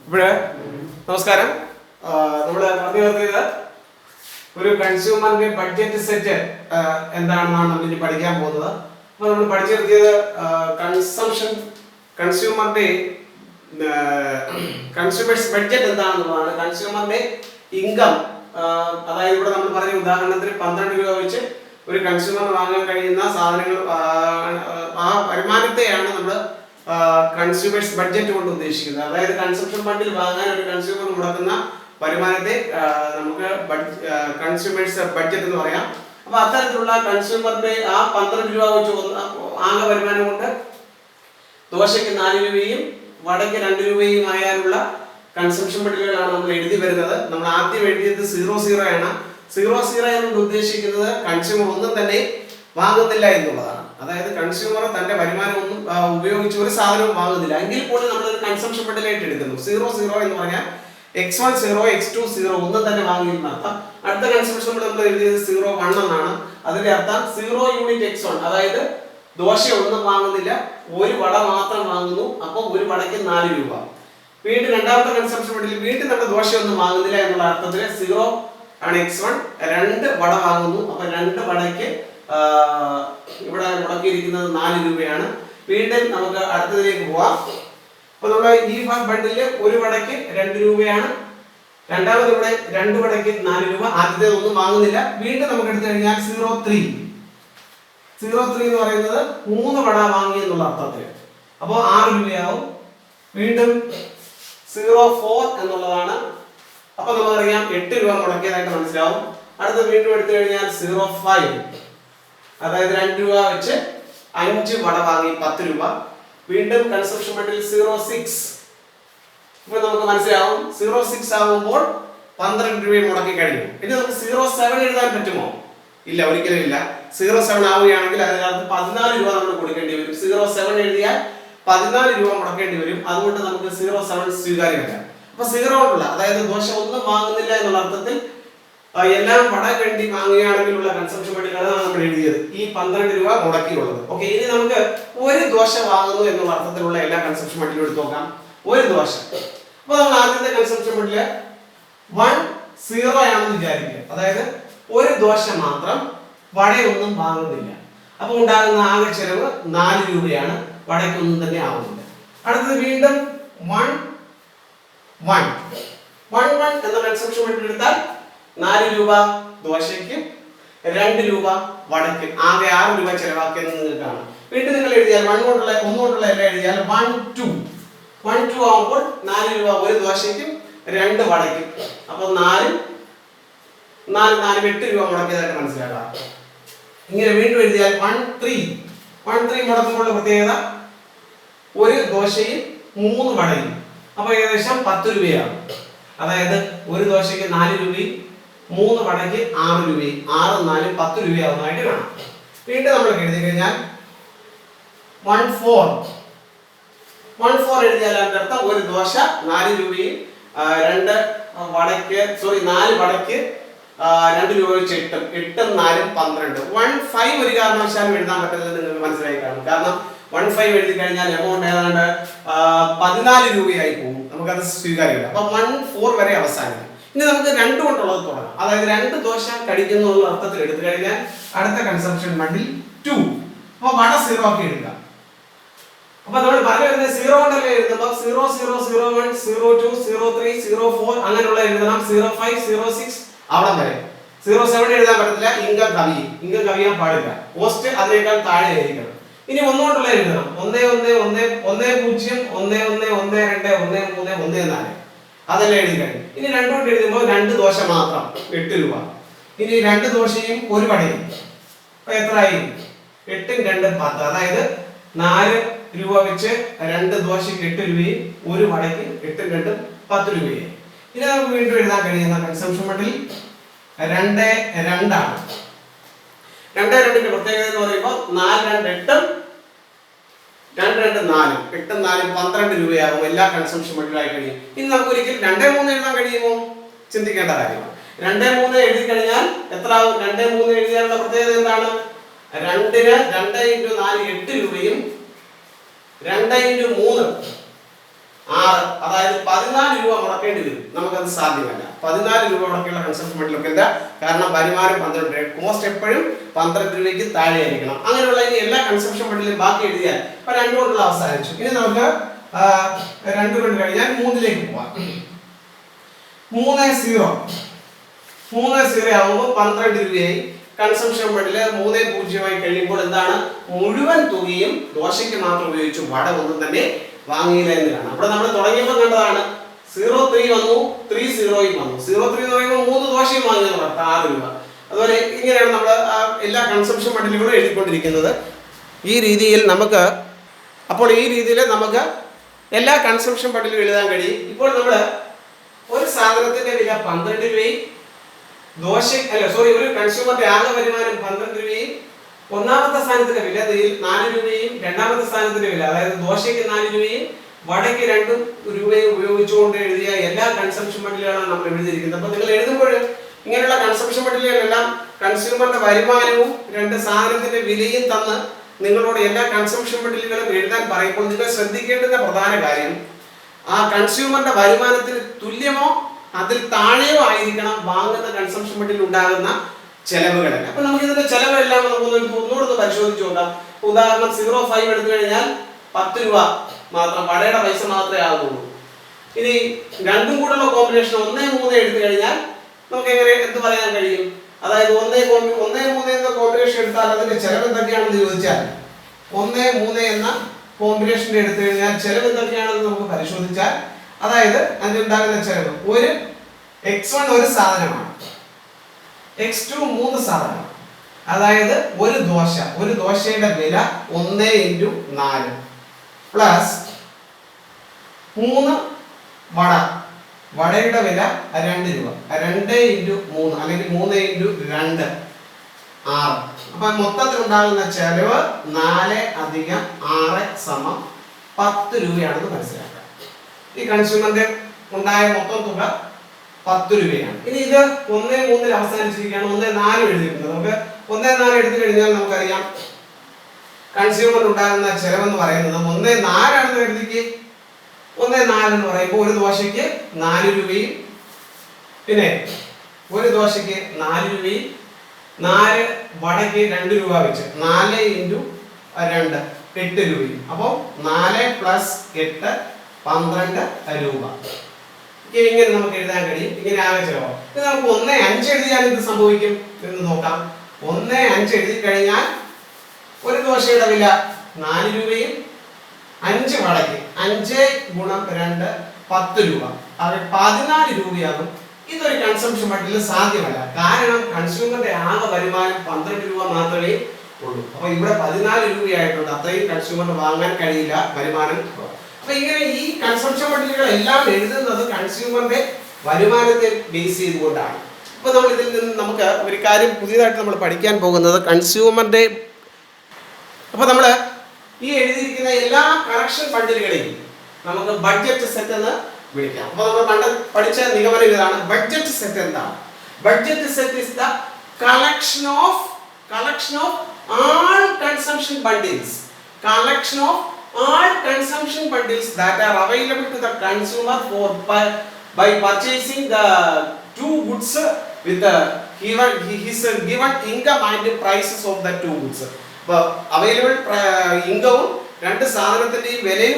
ഇവിടെ നമസ്കാരം. നമ്മൾ പറഞ്ഞു നിർത്തിയത് ഒരു കൺസ്യൂമറിന്റെ ബഡ്ജറ്റ് സെറ്റ് എന്താണെന്നാണ് നമ്മൾ ഇനി പഠിക്കാൻ പോകുന്നത്. അപ്പോൾ നമ്മൾ പഠിച്ചു നിർത്തിയത് കൺസ്യൂമറിന്റെ കൺസ്യൂമേഴ്സ് ബഡ്ജറ്റ് എന്താണെന്നുള്ളതാണ്. കൺസ്യൂമറിന്റെ ഇൻകം, അതായത് ഇവിടെ നമ്മൾ പറഞ്ഞ ഉദാഹരണത്തിന് 12 രൂപ വെച്ച് ഒരു കൺസ്യൂമർ വാങ്ങാൻ കഴിയുന്ന സാധനങ്ങൾ, ആ വരുമാനത്തെയാണ് നമ്മൾ കൺസ്യൂമേഴ്സ് ബഡ്ജറ്റ് കൊണ്ട് ഉദ്ദേശിക്കുന്നത്. അതായത് കൺസംഷൻ ഫണ്ടിൽ വാങ്ങാൻ ഒരു കൺസ്യൂമർ മുടക്കുന്ന വരുമാനത്തെ നമുക്ക് കൺസ്യൂമേഴ്സ് ബഡ്ജറ്റ് എന്ന് പറയാം. അപ്പൊ അത്തരത്തിലുള്ള കൺസ്യൂമറിന്റെ ആ 12 രൂപ വെച്ച് ആകെ വരുമാനം കൊണ്ട് ദോശയ്ക്ക് 4 രൂപയും വടയ്ക്ക് 2 രൂപയും ആയാലുള്ള കൺസംഷൻ ബഡ്ജറ്റുകളാണ് നമ്മൾ എഴുതി വരുന്നത്. നമ്മൾ ആദ്യം എഴുതിയത് 00 ആണ്. 00 എന്നുകൊണ്ട് ഉദ്ദേശിക്കുന്നത് കൺസ്യൂമർ ഒന്നും തന്നെ വാങ്ങുന്നില്ല എന്നുള്ളതാണ്. അതായത് കൺസ്യൂമർ തന്റെ വരുമാനം ഒന്നും ഉപയോഗിച്ച് ഒരു സാധനവും വാങ്ങുന്നില്ല, എങ്കിൽ പോലും നമ്മൾ ഒരു കൺസംഷൻ ബഡ്ജറ്റായിട്ട് എടുക്കുന്നു. 00 എന്ന് പറഞ്ഞാൽ x1 0, x2 0 ഒന്നും തന്നെ വാങ്ങിയില്ല അർത്ഥം. അടുത്ത കൺസംഷൻ നമ്മൾ എഴുതിയത് 01 എന്നാണ്. അതിന്റെ അർത്ഥം 0 യൂണിറ്റ് x1, അതായത് ദോശ ഒന്നും വാങ്ങുന്നില്ല, ഒരു വട മാത്രം വാങ്ങുന്നു. അപ്പോൾ ഒരു വടയ്ക്ക് 4 രൂപ. വീണ്ടും രണ്ടാമത്തെ കൺസംഷൻ ബഡ്ജറ്റിൽ വീണ്ടും നമ്മൾ ദോശയൊന്നും വാങ്ങുന്നില്ല എന്നുള്ള അർത്ഥത്തിൽ 0 ആണ് x1, 2 വട വാങ്ങുന്നു. അപ്പൊ 2 വടയ്ക്ക് ഇവിടെ മുടക്കിയിരിക്കുന്നത് 4 രൂപയാണ്. വീണ്ടും നമുക്ക് അടുത്തതിലേക്ക് പോവാം. അപ്പൊ നമ്മുടെ ഈ ബണ്ടില് ഒരു വടയ്ക്ക് 2 രൂപയാണ്. രണ്ടാമത് ഇവിടെ 2 വടയ്ക്ക് 4 രൂപ. ആദ്യത്തെ ഒന്നും വാങ്ങുന്നില്ല. വീണ്ടും നമുക്ക് എടുത്തു കഴിഞ്ഞാൽ 03 എന്ന് പറയുന്നത് 3 വട വാങ്ങി എന്നുള്ള അർത്ഥത്തിൽ. അപ്പോൾ 6 രൂപയാവും. വീണ്ടും 04 എന്നുള്ളതാണ്. അപ്പൊ നമുക്കറിയാം 8 രൂപ മുടക്കിയതായിട്ട് മനസ്സിലാവും. അടുത്ത വീണ്ടും എടുത്തു കഴിഞ്ഞാൽ 05, അതായത് 2 രൂപ വെച്ച് 5 വട വാങ്ങി 10 രൂപ. വീണ്ടും കൺസംഷൻ ബണ്ടിൽ 06. ഇപ്പൊ നമുക്ക് മനസ്സിലാവും 06 ആകുമ്പോൾ 12 രൂപ മുടക്കി കഴിഞ്ഞു. ഇനി നമുക്ക് 07 എഴുതാൻ പറ്റുമോ? ഇല്ല, ഒരിക്കലും ഇല്ല. 07 ആവുകയാണെങ്കിൽ അതിനകത്ത് 14 രൂപ നമ്മൾ കൊടുക്കേണ്ടി വരും. 07 എഴുതിയാൽ 14 രൂപ മുടക്കേണ്ടി വരും. അതുകൊണ്ട് നമുക്ക് 07 സ്വീകാര്യമല്ല. അപ്പൊ 0 കൊണ്ടുള്ള, അതായത് ദോശ ഒന്നും വാങ്ങുന്നില്ല എന്നുള്ള അർത്ഥത്തിൽ എല്ലാം വട വേണ്ടി വാങ്ങുകയാണെങ്കിലുള്ള കൺസംഷൻ ബഡ്ജറ്റാണ് നമ്മൾ എഴുതിയത്, ഈ 12 രൂപ മുടക്കിയുള്ളത്. ഓക്കെ, ഇനി നമുക്ക് ഒരു ദോശ വാങ്ങുന്നു എന്നുള്ള അർത്ഥത്തിലുള്ള എല്ലാ കൺസംഷൻ ബഡ്ജറ്റും എടുത്ത് നോക്കാം. ഒരു ദോശ. അപ്പൊ നമ്മൾ ആദ്യത്തെ കൺസംഷൻ ബഡ്ജറ്റില് 10 ആണെന്ന് വിചാരിക്കുക. അതായത് ഒരു ദോശ മാത്രം, വടയൊന്നും വാങ്ങുന്നില്ല. അപ്പൊ ഉണ്ടാകുന്ന ആകെ ചെലവ് 4 രൂപയാണ്. വടയ്ക്കൊന്നും തന്നെ ആവുന്നില്ല. അടുത്തത് വീണ്ടും 1 എന്ന കൺസംഷൻ ബഡ്ജറ്റ് എടുത്താൽ 4 രൂപ ദോശയ്ക്ക്, 2 രൂപ വടയ്ക്ക്, ആകെ 6 രൂപ ചെലവാക്കിയെന്ന് നിങ്ങൾക്ക് കാണാം. വീണ്ടും നിങ്ങൾ എഴുതിയാൽ 1 കൊണ്ടുള്ള എല്ലാം എഴുതിയാൽ 1 2 ആവുമ്പോൾ 4 രൂപ ഒരു ദോശയ്ക്കും 2 വടയ്ക്കും. അപ്പൊ 4 8 രൂപ മുടക്കിയതായിട്ട് മനസ്സിലാക്കാം. ഇങ്ങനെ വീണ്ടും എഴുതിയാൽ 1 3 മുടക്കുമ്പോൾ പ്രത്യേകത ഒരു ദോശയും 3 വടയും. അപ്പൊ ഏകദേശം 10 രൂപയാണ്. അതായത് ഒരു ദോശയ്ക്ക് 4 രൂപയും 3 വടയ്ക്ക് 6 രൂപയും, 6 4 10 രൂപയാവുന്നതായിട്ട് കാണാം. വീണ്ടും നമ്മൾ എഴുതി കഴിഞ്ഞാൽ 14 എഴുതിയാൽ അതിന്റെ അർത്ഥം ഒരു ദോശ 4 രൂപയും 4 വടയ്ക്ക് 2 രൂപ വെച്ച് 8 4 12. 15 ഒരു കാരണവശാലും എഴുതാൻ പറ്റില്ലെന്ന് നിങ്ങൾക്ക് മനസ്സിലായി കാണും. കാരണം 15 എഴുതി കഴിഞ്ഞാൽ എമൗണ്ട് ഏതാണ്ട് 14 രൂപയായി പോകും. നമുക്കത് സ്വീകാര്യമല്ല. അപ്പൊ 14 വരെ അവസാനിക്കും. ഇനി നമുക്ക് 2 കൊണ്ടുള്ളത് തുടങ്ങാം. അതായത് 2 ദോശ കഴിക്കുന്നു എന്നുള്ള അർത്ഥത്തിൽ എടുത്തു കഴിഞ്ഞാൽ അടുത്ത കൺസംഷൻ ബണ്ടിൽ 2. അപ്പൊ വട 0 ആക്കി എടുക്കാം. അപ്പൊ നമ്മൾ പറഞ്ഞു വരുന്നത് 0 കൊണ്ടല്ലേ എഴുതുമ്പോൾ 0 0 01 02 03 04 അങ്ങനെയുള്ള എഴുതണം. 05 06 അവിടെ വരെ. 07 എഴുതാൻ പറ്റത്തില്ല, ഇൻകം കവിയാൻ പാടില്ല. പോസ്റ്റ് അതിനേക്കാൾ താഴെ ആയിരിക്കണം. ഇനി 1 കൊണ്ടുള്ള എഴുതണം. 1 1 1 1 0 1 1 1 2 1 3 1 4 അതെല്ലാം എഴുതി കഴിഞ്ഞു. ഇനി 2 കൊണ്ട് എഴുതുമ്പോൾ 2 ദോശ മാത്രം 8 രൂപ. ഇനി 2 ദോശയും ഒരു വടയും. അപ്പൊ എത്രയായി? 8 2 10. അതായത് 4 രൂപ വെച്ച് 2 ദോശയ്ക്ക് 8 രൂപയും ഒരു വടയ്ക്ക് 8 2 10 രൂപയും. ഇനി നമുക്ക് വീണ്ടും എഴുതാൻ കഴിയുന്ന കൺസംഷൻ ബണ്ടിൽ 2 2 ആണ്. 2 2ന്റെ പ്രത്യേകത എന്ന് പറയുമ്പോൾ 4 2 8 2 2 4 8 4 12 രൂപയാകും എല്ലാ കൺസംഷൻ ബണ്ടിലായി കഴിയും. ഇനി നമുക്ക് ഒരിക്കലും 2 3 എഴുതാൻ കഴിയുമോ? ചിന്തിക്കേണ്ട കാര്യമാണ്. 2 3 എഴുതി കഴിഞ്ഞാൽ എത്ര ആവും? 2 3 എഴുതിയാലുള്ള പ്രത്യേകത എന്താണ്? 2ന് 2 × 4 8 രൂപയും 2 × 3 6, അതായത് 14 രൂപ മുടക്കേണ്ടി വരും. നമുക്കത് സാധ്യമല്ല. 14 രൂപ മുടക്കിയുള്ള കൺസംഷൻ ബണ്ടിലൊക്കെ ഇല്ല. കാരണം വരുമാനം 12 രൂപ, കോസ്റ്റ് എപ്പോഴും 12 രൂപയ്ക്ക് താഴെ ആയിരിക്കണം. അങ്ങനെയുള്ള ഇനി എല്ലാ കൺസംഷൻ ബണ്ടിലും ബാക്കി എഴുതിയാൽ ഇപ്പൊ 2 കൊണ്ടുള്ള അവസാനിച്ചു. ഇനി നമുക്ക് 2 കൊണ്ട് കഴിഞ്ഞാൽ 3ലേക്ക് പോവാം. 3 ആവുമ്പോൾ 12 രൂപയായി. കൺസംഷൻ ബണ്ടില് 3 കഴിയുമ്പോൾ എന്താണ്, മുഴുവൻ തുകയും ദോശയ്ക്ക് മാത്രം ഉപയോഗിച്ചു, വട ഒന്നും തന്നെ വാങ്ങിയില്ല എന്ന് കാണാം. അവിടെ നമ്മൾ തുടങ്ങിയപ്പോൾ കണ്ടതാണ് 03 വന്നു, 30 വന്നു. 03 എന്ന് പറയുമ്പോൾ 3 ദോശയും വാങ്ങിയെന്ന് പറഞ്ഞു, 6 രൂപ. അതുപോലെ ഇങ്ങനെയാണ് നമ്മൾ എല്ലാ കൺസംഷൻ ബണ്ടിലുകളും എഴുതിക്കൊണ്ടിരിക്കുന്നത്. ഈ രീതിയിൽ നമുക്ക് എല്ലാ കൺസംഷൻ ബണ്ടിലും എഴുതാൻ കഴിയും. ഇപ്പോൾ നമ്മൾ ഒരു സാധനത്തിന്റെ വില 12 രൂപയും ഒരു കൺസ്യൂമറിന്റെ ആകെ വരുമാനം 12 രൂപയും, ഒന്നാമത്തെ സ്ഥാനത്തിന്റെ വില 4 രൂപയും, രണ്ടാമത്തെ സ്ഥാനത്തിന്റെ വില അതായത് ദോശയ്ക്ക് 4 രൂപയും വടയ്ക്ക് 2 രൂപയും ഉപയോഗിച്ചുകൊണ്ട് എഴുതിയ എല്ലാ കൺസംഷൻ ബണ്ടിലുകളാണ് നമ്മൾ എഴുതിയിരിക്കുന്നത്. അപ്പൊ നിങ്ങൾ എഴുതുമ്പോൾ ഇങ്ങനെയുള്ള കൺസംഷൻ ബണ്ടിലുകളെല്ലാം കൺസ്യൂമറിന്റെ വരുമാനവും 2 സാധനത്തിന്റെ വിലയും തന്ന് നിങ്ങളോട് എല്ലാ കൺസംഷൻ ബണ്ടിലുകളും എഴുതാൻ പറയുമ്പോൾ നിങ്ങൾ ശ്രദ്ധിക്കേണ്ടുന്ന പ്രധാന കാര്യം ആ കൺസ്യൂമറിന്റെ വരുമാനത്തിന് തുല്യമോ അതിൽ താഴെയോ ആയിരിക്കണം വാങ്ങുന്ന കൺസംഷൻ ബണ്ടിൽ ഉണ്ടാകുന്ന ചെലവുകളല്ല. അപ്പൊ നമുക്ക് ഇതിന്റെ ചെലവെല്ലാം ഒന്നുകൂടെ പരിശോധിച്ച് നോക്കാം. ഉദാഹരണം 05 എടുത്തു കഴിഞ്ഞാൽ 10 രൂപ മാത്രം, വടയുടെ പൈസ മാത്രമേ ആകുള്ളൂ. ഇനി രണ്ടും കൂടെയുള്ള കോമ്പിനേഷൻ 1-3 എടുത്തു കഴിഞ്ഞാൽ നമുക്ക് എന്ത് പറയാൻ കഴിയും? അതായത് 1-3 എന്ന കോമ്പിനേഷൻ എടുത്താൽ അതിന്റെ ചെലവ് എന്തൊക്കെയാണെന്ന് ചോദിച്ചാൽ 1-3 എന്ന കോമ്പിനേഷൻ എടുത്തു കഴിഞ്ഞാൽ ചെലവ് എന്തൊക്കെയാണെന്ന് നമുക്ക് പരിശോധിച്ചാൽ, അതായത് അതിനുണ്ടാകുന്ന ചെലവ് ഒരു x1 ഒരു സാധനമാണ്, x2 3 സാധനം, അതായത് ഒരു ദോശയുടെ വില 1 × 4 പ്ലസ് 3 വടയുടെ വില 2 രൂപ, 2 × 3 അല്ലെങ്കിൽ 3 × 2 6. അപ്പൊ മൊത്തത്തിൽ ഉണ്ടാകുന്ന ചെലവ് 4 + 6 = 10 രൂപയാണെന്ന് മനസ്സിലാക്കാം. ഈ കൺസ്യൂമറിന്റെ ഉണ്ടായ മൊത്തം തുക 10 രൂപയാണ്. ഇനി ഇത് 1-3 അവസാനിച്ചിരിക്കുകയാണ്. 1-4 എഴുതിയിട്ടുണ്ട്. നമുക്ക് 1-4 എടുത്തു കഴിഞ്ഞാൽ നമുക്കറിയാം കൺസ്യൂമർ ഉണ്ടാകുന്ന ചെലവെന്ന് പറയുന്നത് 1-4 ആണെന്ന് എഴുതിക്ക്. 1-4 എന്ന് പറയുമ്പോൾ ഒരു ദോശയ്ക്ക് 4 രൂപയും, പിന്നെ ഒരു ദോശയ്ക്ക് 4 രൂപയും 4 വടയ്ക്ക് 2 രൂപ വെച്ച് 4 × 2 8 രൂപയും. അപ്പോൾ 4 + 8 12 രൂപ. ഇങ്ങനെ നമുക്ക് എഴുതാൻ കഴിയും. ഇങ്ങനെ ആകെ ചെലവാകും. ഇത് നമുക്ക് 1-5 എഴുതിയാൽ ഇത് സംഭവിക്കും എന്ന് നോക്കാം. 1-5 എഴുതി കഴിഞ്ഞാൽ ഒരു ദോശയുടെ വില 4 രൂപയും 5 വടയ്ക്ക് 5 × 2 10 രൂപ, അത് 14 രൂപയാകും. ഇതൊരു കൺസംഷൻ ബണ്ടിൽ സാധ്യമല്ല. കാരണം കൺസ്യൂമറിന്റെ ആകെ വരുമാനം 12 രൂപ മാത്രമേ ഉള്ളൂ. അപ്പൊ ഇവിടെ 14 രൂപയായിട്ടുണ്ട്. അത്രയും കൺസ്യൂമറിന് വാങ്ങാൻ കഴിയില്ല, വരുമാനം. അപ്പൊ ഇങ്ങനെ ഈ കൺസംഷൻ ബണ്ടിലുകൾ എല്ലാം എഴുതുന്നത് കൺസ്യൂമറിന്റെ വരുമാനത്തെ ബേസ് ചെയ്തുകൊണ്ടാണ്. അപ്പൊ നമ്മൾ ഇതിൽ നിന്ന് നമുക്ക് ഒരു കാര്യം പുതിയതായിട്ട് നമ്മൾ പഠിക്കാൻ പോകുന്നത് കൺസ്യൂമറിന്റെ. അപ്പൊ നമ്മൾ ഈ എഴുതിയിരിക്കുന്ന എല്ലാ കളക്ഷൻ ബണ്ടിലുകളെയും നമുക്ക് ബഡ്ജറ്റ് സെറ്റ് എന്ന് വിളിക്കാം. അപ്പൊ നമ്മൾ പണ്ട് പഠിച്ച നിഗമനം ഇതാണ്. ബഡ്ജറ്റ് സെറ്റ് എന്താണ്? Budget set is the collection of all consumption bundles that are available to the consumer by purchasing the two goods with his given income and prices of the two goods. available income രണ്ട് സാധനത്തിന്റെയും വിലയും